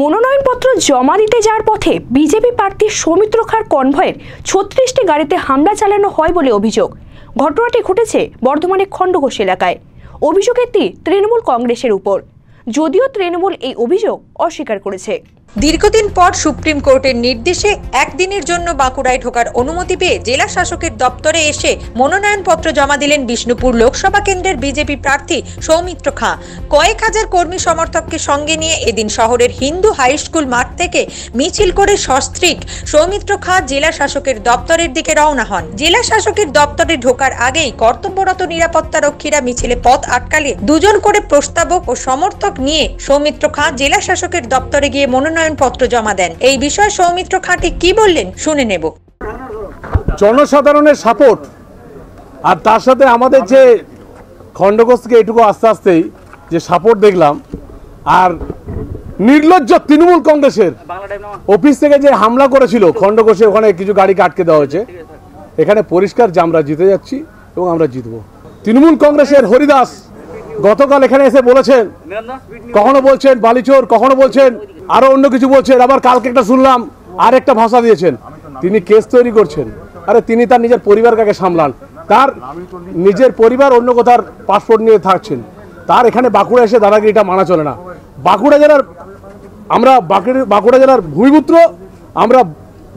মনোনয়নপত্র জমা দিতে যাওয়ার পথে বিজেপি প্রার্থী সৌমিত্র খাঁর কনভয়ের 36টি গাড়িতে হামলা চালানো হয় বলে অভিযোগ। ঘটনাটি ঘটেছে বর্ধমানের খণ্ডঘোষ এলাকায়। অভিযোগ এটি তৃণমূল কংগ্রেসের উপর, যদিও তৃণমূল এই অভিযোগ অস্বীকার করেছে। দীর্ঘদিন পর সুপ্রিম কোর্টের নির্দেশে একদিনের জন্য বাঁকুড়ায় ঢোকার অনুমতি পেয়ে জেলা শাসকের দপ্তরে এসে মনোনয়নপত্র জমা দিলেন বিষ্ণুপুর লোকসভা কেন্দ্রের বিজেপি প্রার্থী সৌমিত্র খাঁ। কয়েক হাজার কর্মী সমর্থককে সঙ্গে নিয়ে এদিন শহরের হিন্দু হাই স্কুল মাঠ থেকে মিছিল করে সস্ত্রীক সৌমিত্র খাঁ জেলা শাসকের দপ্তরের দিকে রওনা হন। জেলা শাসকের দপ্তরে ঢোকার আগেই কর্তব্যরত নিরাপত্তারক্ষীরা মিছিলে পথ আটকালে দুজন করে প্রস্তাবক ও সমর্থক নিয়ে সৌমিত্র খাঁ জেলা শাসকের দপ্তরে গিয়ে মনোনয়নপত্র জমা দেন। এই বিষয়ে সৌমিত্র খাঁ কি বললেন শুনে নেব। জনসাধারণের সাপোর্ট আর তার সাথে আমাদের যে খণ্ডঘোষ থেকে এটুকু আস্তে আস্তেই যে সাপোর্ট দেখলাম, আর নির্লজ্জ তৃণমূল কংগ্রেসের অফিস থেকে যে হামলা করেছিল খণ্ডঘোষে, ওখানে কিছু গাড়িকে আটকে দেওয়া হয়েছে। এখানে পরিষ্কার যে আমরা জিতে যাচ্ছি এবং আমরা জিতবো। তৃণমূল কংগ্রেসের হরিদাস গতকাল এখানে এসে বলেছেন, কখনো বলছেন বালিচোর, কখনো বলছেন আরো অন্য কিছু বলছেন, আবার কালকে একটা শুনলাম আর একটা ভাষা দিয়েছেন। তিনি কেস তৈরি করছেন। আরে তিনি তার নিজের পরিবার কাকে সামলান, তার নিজের পরিবার অন্য কোথার পাসপোর্ট নিয়ে থাকছেন, তার এখানে বাঁকুড়া এসে দাদাগিরিটা মানা চলে না। বাঁকুড়া জেলার আমরা বাঁকুড়া জেলার ভূমিপুত্র, আমরা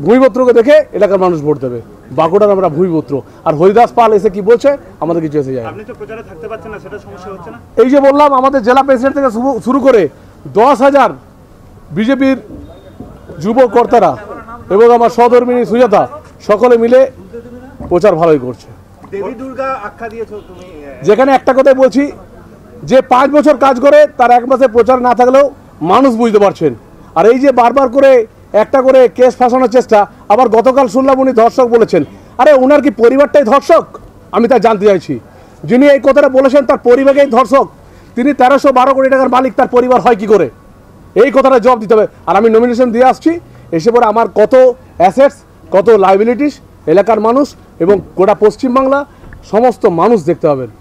ভূমিপুত্রকে দেখে এলাকার মানুষ ভোট দেবে। বাঁকুড়ার আমরা ভূমিপুত্র। আর হরিদাস পাল এসে কি বলছে আমাদের কিছু এসে যায়। এই যে বললাম, আমাদের জেলা প্রেসিডেন্ট থেকে শুরু করে 10,000 বিজেপির যুব কর্তারা এবং আমার সহধর্মিনী সুজাতা সকলে মিলে প্রচার ভালোই করছে। যেখানে একটা কথাই বলছি, যে 5 বছর কাজ করে তার 1 মাসে প্রচার না থাকলেও মানুষ বুঝতে পারছেন। আর এই যে বারবার করে একটা করে কেস ফাঁসানোর চেষ্টা, আবার গতকাল শুনলাম উনি ধর্ষক বলেছেন। আরে ওনার কি পরিবারটাই ধর্ষক? আমি তা জানতে চাইছি। যিনি এই কথাটা বলেছেন তার পরিবারেই ধর্ষক। তিনি 1312 কোটি টাকার মালিক, তার পরিবার হয় কি করে? এই কথাটা জবাব দিতে হবে। আর আমি নমিনেশন দিয়ে আসছি, এসে পরে আমার কত অ্যাসেটস, কত লাইবিলিটিস এলাকার মানুষ এবং গোটা পশ্চিমবাংলা সমস্ত মানুষ দেখতে পাবেন।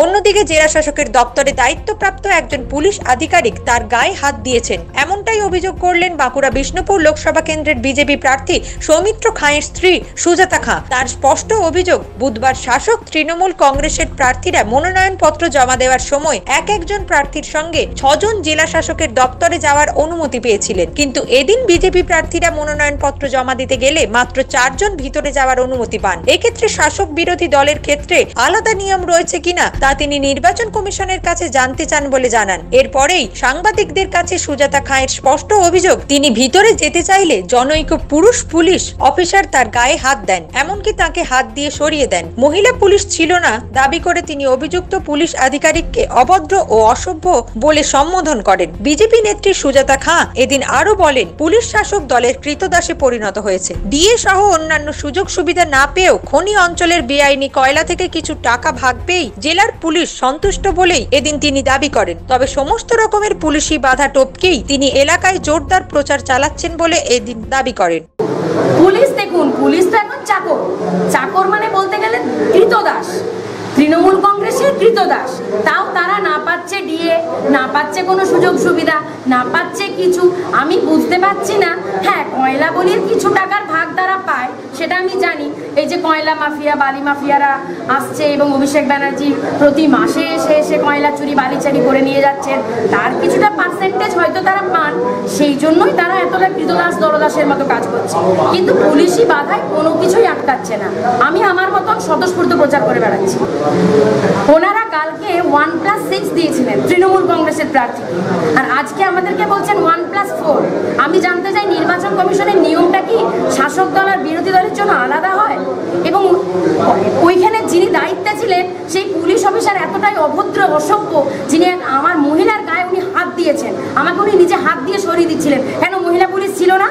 অন্যদিকে জেলা শাসকের দপ্তরে দায়িত্বপ্রাপ্ত একজন পুলিশ আধিকারিক তার গায়ে হাত দিয়েছেন, এমনটাই অভিযোগ করলেন বাঁকুড়া বিষ্ণুপুর লোকসভা কেন্দ্রের বিজেপি প্রার্থী সৌমিত্র খাঁয়ের স্ত্রী সুজাতা খাঁ। তার স্পষ্ট অভিযোগ, বুধবার শাসক তৃণমূল কংগ্রেসের প্রার্থীরা মনোনয়নপত্র জমা দেওয়ার সময় একজন প্রার্থীর সঙ্গে 6 জন জেলা শাসকের দপ্তরে যাওয়ার অনুমতি পেয়েছিলেন, কিন্তু এদিন বিজেপি প্রার্থীরা মনোনয়নপত্র জমা দিতে গেলে মাত্র 4 জন ভিতরে যাওয়ার অনুমতি পান। এক্ষেত্রে শাসক বিরোধী দলের ক্ষেত্রে আলাদা নিয়ম রয়েছে কিনা তা তিনি নির্বাচন কমিশনের কাছে জানতে চান বলে জানান। এরপরেই সাংবাদিকদের কাছে সুজাতা খাঁয়ের স্পষ্ট অভিযোগ, তিনি ভিতরে যেতে চাইলে জনৈক পুরুষ পুলিশ অফিসার তার গায়ে হাত দেন, এমনকি তাকে হাত দিয়ে সরিয়ে দেন। মহিলা পুলিশ ছিল না দাবি করে তিনি অভিযুক্ত পুলিশ আধিকারিককে অভদ্র ও অসভ্য বলে সম্বোধন করেন। বিজেপি নেত্রী সুজাতা খাঁ এদিন আরো বলেন, পুলিশ শাসক দলের কৃতদাসে পরিণত হয়েছে। ডিএ সহ অন্যান্য সুযোগ সুবিধা না পেয়েও খনি অঞ্চলের বেআইনি কয়লা থেকে কিছু টাকা ভাগ পেয়েই জেলার পুলিশ সন্তুষ্ট বলেই এদিন তিনি দাবি করেন। তবে সমস্ত রকমের পুলিশি বাধা টপকেই তিনি এলাকায় জোরদার প্রচার চালাচ্ছেন বলে এদিন দাবি করেন। পুলিশ দেখুন, পুলিশ তো এখন চাকর, চাকর মানে বলতে গেলে কৃতদাস, তৃণমূল কংগ্রেসের কৃতদাস। তাও তারা না পাচ্ছে ডিএ, না পাচ্ছে কোনো সুযোগ সুবিধা, না পাচ্ছে কিছু। আমি বুঝতে পারছি না। হ্যাঁ, কয়লা বলির কিছু টাকার ভাগ তারা পায়, সেটা আমি জানি। এই যে কয়লা মাফিয়া, বালি মাফিয়ারা আসছে এবং অভিষেক ব্যানার্জি প্রতি মাসে এসে এসে কয়লা চুরি বালিচারি করে নিয়ে যাচ্ছেন, তার কিছুটা পার্সেন্টেজ হয়তো তারা পান, সেই জন্যই তারা এতটা কৃতদাস দলদাসের মতো কাজ করছে। কিন্তু পুলিশি বাধায় কোনো কিছুই আটকাচ্ছে না। আমি আমার মতন স্বতঃস্ফূর্ত প্রচার করে বেড়াচ্ছি। ওনারা কালকে 1+6 দিয়েছিলেন তৃণমূল কংগ্রেসের প্রার্থীকে, আর আজকে আমাদেরকে বলছেন 1+4। আমি জানতে চাই নির্বাচন কমিশনের নিয়মটা কি শাসক দল আর বিরোধী দলের জন্য আলাদা হয়? এবং ওইখানে যিনি দায়িত্বে ছিলেন সেই পুলিশ অফিসার এতটাই অভদ্র অসভ্য, যিনি আমার মহিলার গায়ে উনি হাত দিয়েছেন, আমাকে উনি নিজে হাত দিয়ে সরিয়ে দিচ্ছিলেন। কেন মহিলা পুলিশ ছিল না?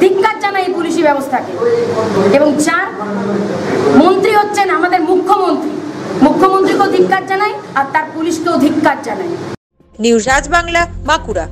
ধিক্কার জানাই এই পুলিশি ব্যবস্থাকে। এবং 4 মন্ত্রী হচ্ছেন আমাদের মুখ্যমন্ত্রী, মুখ্যমন্ত্রীকেও ধিক্কার জানাই আর তার পুলিশকেও ধিক্কার জানাই। নিউজ আজ বাংলা, বাঁকুড়া।